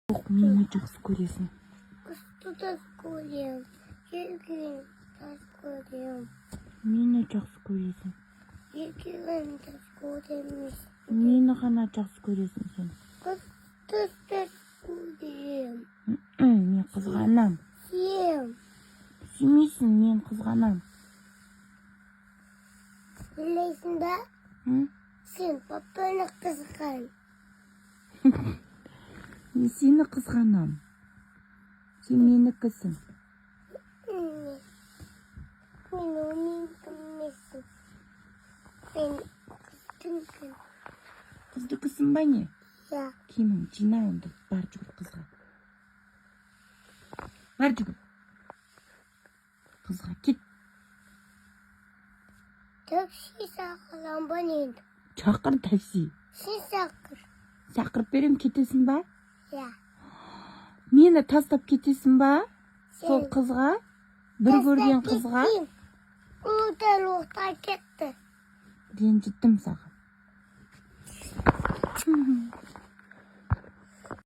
Жоқ, мені жақсы көресің. Құсты да көрем. Егін да көрем. Мені жақсы көресің. Егін да көреміз. Мені ғана жақсы көресің сен. Құсты да көрем. Мен қызғанам. Сен. Сүймейсің, мен қызғанам. Білесің ба? Сен папаны қызған. Мен сені қызғанам. Сен менікісің. Мен менікімесің. Мен қыздыңкін. Қыздыкісің ба не? Я. Киімің жина онда, бар жүгір қызға. Бар жүгір. Қызға кет. Такси шақырам ба енді? Шақыр такси. Сен шақыр. Шақырып берем, кетесің ба? Я. Мені тастап кетесің ба? Сол қызға? Бір көрген қызға? Ол дәл оқтай кетті. Ренжіттім саған.